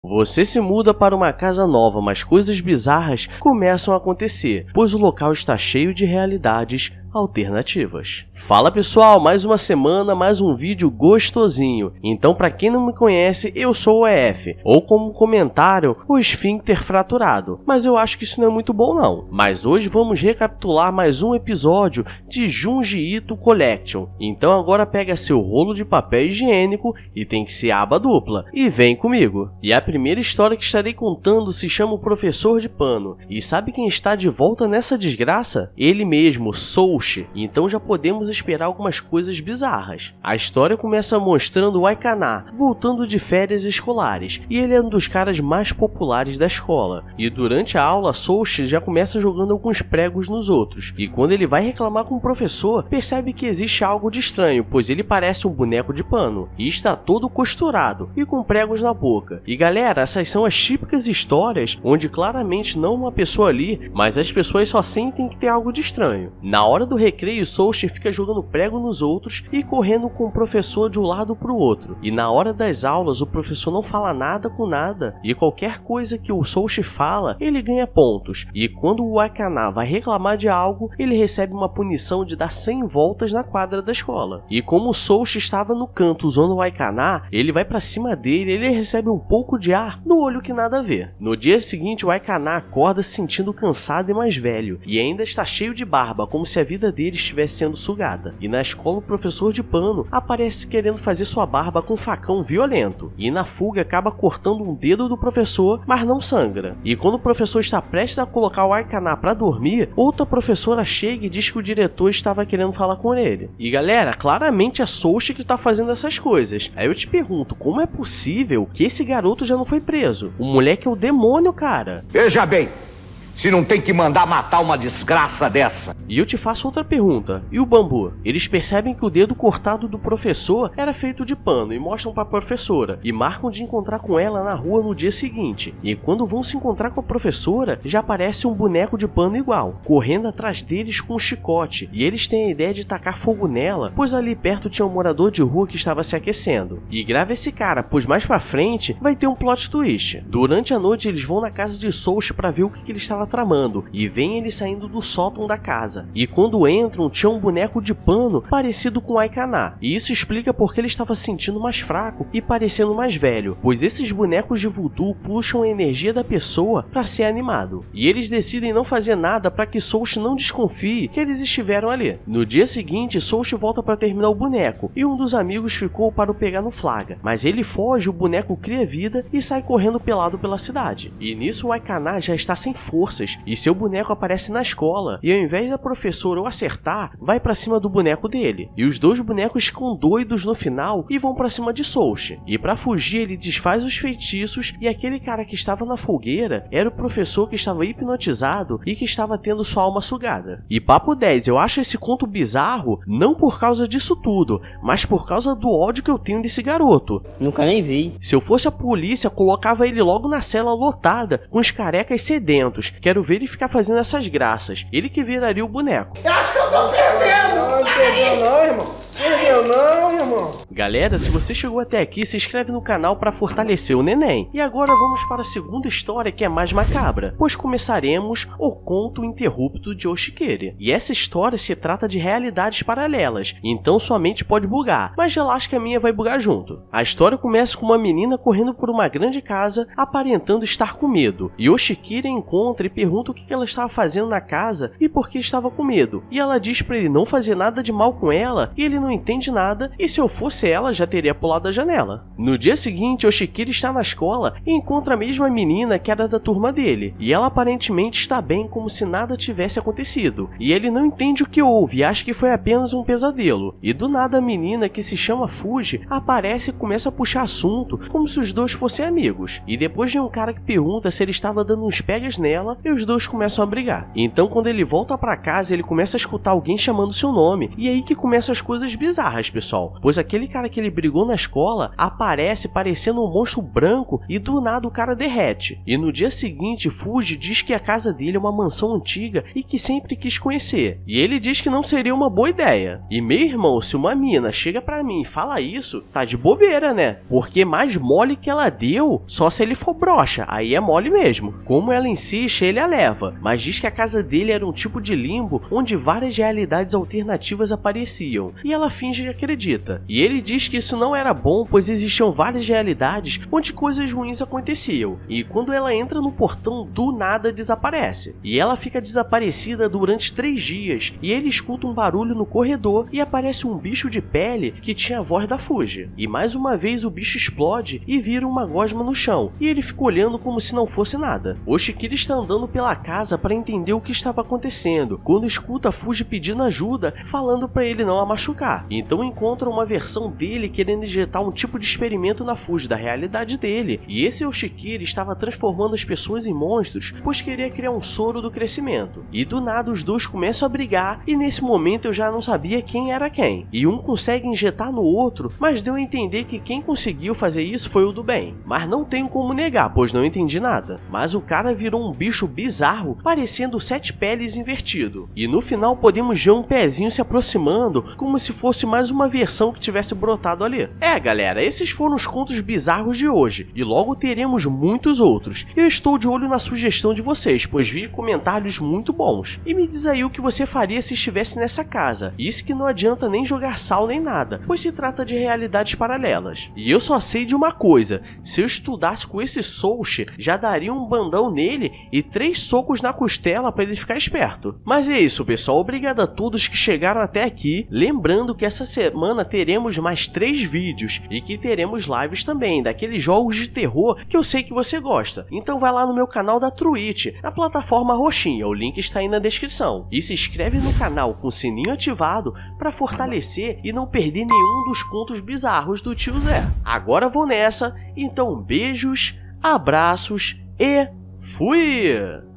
Você se muda para uma casa nova, mas coisas bizarras começam a acontecer, pois o local está cheio de realidades alternativas. Fala pessoal, mais uma semana, mais um vídeo gostosinho. Então, para quem não me conhece, eu sou o EF, ou como comentário, o esfíncter fraturado. Mas eu acho que isso não é muito bom não. Mas hoje vamos recapitular mais um episódio de Junji Ito Collection. Então agora pega seu rolo de papel higiênico e tem que ser aba dupla. E vem comigo. E a primeira história que estarei contando se chama O Professor de Pano. E sabe quem está de volta nessa desgraça? Ele mesmo, Soushi. Então já podemos esperar algumas coisas bizarras. A história começa mostrando o Aikana voltando de férias escolares, e ele é um dos caras mais populares da escola. E durante a aula, Soushi já começa jogando alguns pregos nos outros, e quando ele vai reclamar com o professor, percebe que existe algo de estranho, pois ele parece um boneco de pano, e está todo costurado, e com pregos na boca. E galera, essas são as típicas histórias onde claramente não uma pessoa ali, mas as pessoas só sentem que tem algo de estranho. Na hora do recreio, Soushi fica jogando prego nos outros e correndo com o professor de um lado para o outro. E na hora das aulas, o professor não fala nada com nada, e qualquer coisa que o Soushi fala, ele ganha pontos. E quando o Aikana vai reclamar de algo, ele recebe uma punição de dar 100 voltas na quadra da escola. E como o Soushi estava no canto usando o Aikana, ele vai para cima dele e ele recebe um pouco de ar no olho que nada a ver. No dia seguinte, o Aikana acorda se sentindo cansado e mais velho, e ainda está cheio de barba, como se a vida dele estivesse sendo sugada. E na escola, o professor de pano aparece querendo fazer sua barba com um facão violento, e na fuga acaba cortando um dedo do professor, mas não sangra. E quando o professor está prestes a colocar o Aikana para dormir, outra professora chega e diz que o diretor estava querendo falar com ele. E galera, claramente é Soushi que está fazendo essas coisas. Aí eu te pergunto, como é possível que esse garoto já não foi preso? O moleque é o demônio, cara. Veja bem, se não tem que mandar matar uma desgraça dessa. E eu te faço outra pergunta, e o bambu? Eles percebem que o dedo cortado do professor era feito de pano e mostram para a professora, e marcam de encontrar com ela na rua no dia seguinte. E quando vão se encontrar com a professora, já aparece um boneco de pano igual, correndo atrás deles com um chicote, e eles têm a ideia de tacar fogo nela, pois ali perto tinha um morador de rua que estava se aquecendo. E grava esse cara, pois mais pra frente vai ter um plot twist. Durante a noite eles vão na casa de Soushi para ver o que ele estava tramando, e vem ele saindo do sótão da casa. E quando entram, tinha um boneco de pano parecido com o Aikana, e isso explica porque ele estava se sentindo mais fraco e parecendo mais velho, pois esses bonecos de voodoo puxam a energia da pessoa para ser animado. E eles decidem não fazer nada para que Soushi não desconfie que eles estiveram ali. No dia seguinte, Soushi volta para terminar o boneco, e um dos amigos ficou para o pegar no flagra, mas ele foge, o boneco cria vida e sai correndo pelado pela cidade. E nisso o Aikana já está sem forças, e seu boneco aparece na escola, e ao invés da professora o acertar, vai pra cima do boneco dele. E os dois bonecos ficam doidos no final e vão pra cima de Soushi. E pra fugir, ele desfaz os feitiços, e aquele cara que estava na fogueira era o professor que estava hipnotizado e que estava tendo sua alma sugada. E papo 10, eu acho esse conto bizarro não por causa disso tudo, mas por causa do ódio que eu tenho desse garoto. Nunca nem vi. Se eu fosse a polícia, colocava ele logo na cela lotada com os carecas sedentos. Quero ver ele ficar fazendo essas graças. Ele que viraria o boneco. Eu acho que eu tô perdendo! Não perdeu não, irmão. Perdeu não, irmão. Galera, se você chegou até aqui, se inscreve no canal para fortalecer o neném. E agora vamos para a segunda história, que é mais macabra, pois começaremos o conto interrupto de Oshikiri. E essa história se trata de realidades paralelas, então sua mente pode bugar, mas relaxa que a minha vai bugar junto. A história começa com uma menina correndo por uma grande casa, aparentando estar com medo. E Oshikiri a encontra e pergunta o que ela estava fazendo na casa e por que estava com medo. E ela diz para ele não fazer nada de mal com ela, e ele não entende nada, e se eu fosse ela, já teria pulado da janela. No dia seguinte, Oshikiri está na escola e encontra a mesma menina que era da turma dele, e ela aparentemente está bem como se nada tivesse acontecido, e ele não entende o que houve e acha que foi apenas um pesadelo. E do nada a menina, que se chama Fuji, aparece e começa a puxar assunto como se os dois fossem amigos, e depois vem um cara que pergunta se ele estava dando uns pegas nela, e os dois começam a brigar. Então quando ele volta para casa, ele começa a escutar alguém chamando seu nome, e é aí que começam as coisas bizarras, pessoal, pois aquele cara que ele brigou na escola aparece parecendo um monstro branco e do nada o cara derrete. E no dia seguinte, Fuji diz que a casa dele é uma mansão antiga e que sempre quis conhecer. E ele diz que não seria uma boa ideia. E meu irmão, se uma mina chega pra mim e fala isso, tá de bobeira, né? Porque mais mole que ela deu, só se ele for broxa, aí é mole mesmo. Como ela insiste, ele a leva, mas diz que a casa dele era um tipo de limbo onde várias realidades alternativas apareciam, e ela finge que acredita. E ele diz que isso não era bom, pois existiam várias realidades onde coisas ruins aconteciam, e quando ela entra no portão, do nada desaparece. E ela fica desaparecida durante 3 dias, e ele escuta um barulho no corredor e aparece um bicho de pele que tinha a voz da Fuji. E mais uma vez o bicho explode e vira uma gosma no chão, e ele fica olhando como se não fosse nada. O Shikiri está andando pela casa para entender o que estava acontecendo, quando escuta a Fuji pedindo ajuda, falando para ele não a machucar. Então encontra uma versão dele querendo injetar um tipo de experimento na Fuji da realidade dele, e esse Oshikiri estava transformando as pessoas em monstros, pois queria criar um soro do crescimento. E do nada os dois começam a brigar, e nesse momento eu já não sabia quem era quem. E um consegue injetar no outro, mas deu a entender que quem conseguiu fazer isso foi o do bem. Mas não tenho como negar, pois não entendi nada. Mas o cara virou um bicho bizarro, parecendo 7 peles invertido. E no final podemos ver um pezinho se aproximando, como se fosse mais uma versão que tivesse brotado ali. É galera, esses foram os contos bizarros de hoje, e logo teremos muitos outros. Eu estou de olho na sugestão de vocês, pois vi comentários muito bons. E me diz aí o que você faria se estivesse nessa casa. Isso que não adianta nem jogar sal nem nada, pois se trata de realidades paralelas. E eu só sei de uma coisa, se eu estudasse com esse Soushi, já daria um bandão nele e 3 socos na costela para ele ficar esperto. Mas é isso pessoal, obrigado a todos que chegaram até aqui, lembrando que essa semana teremos mais 3 vídeos e que teremos lives também, daqueles jogos de terror que eu sei que você gosta. Então vai lá no meu canal da Twitch, na plataforma roxinha, o link está aí na descrição. E se inscreve no canal com o sininho ativado para fortalecer e não perder nenhum dos contos bizarros do tio Zé. Agora vou nessa, então beijos, abraços e fui!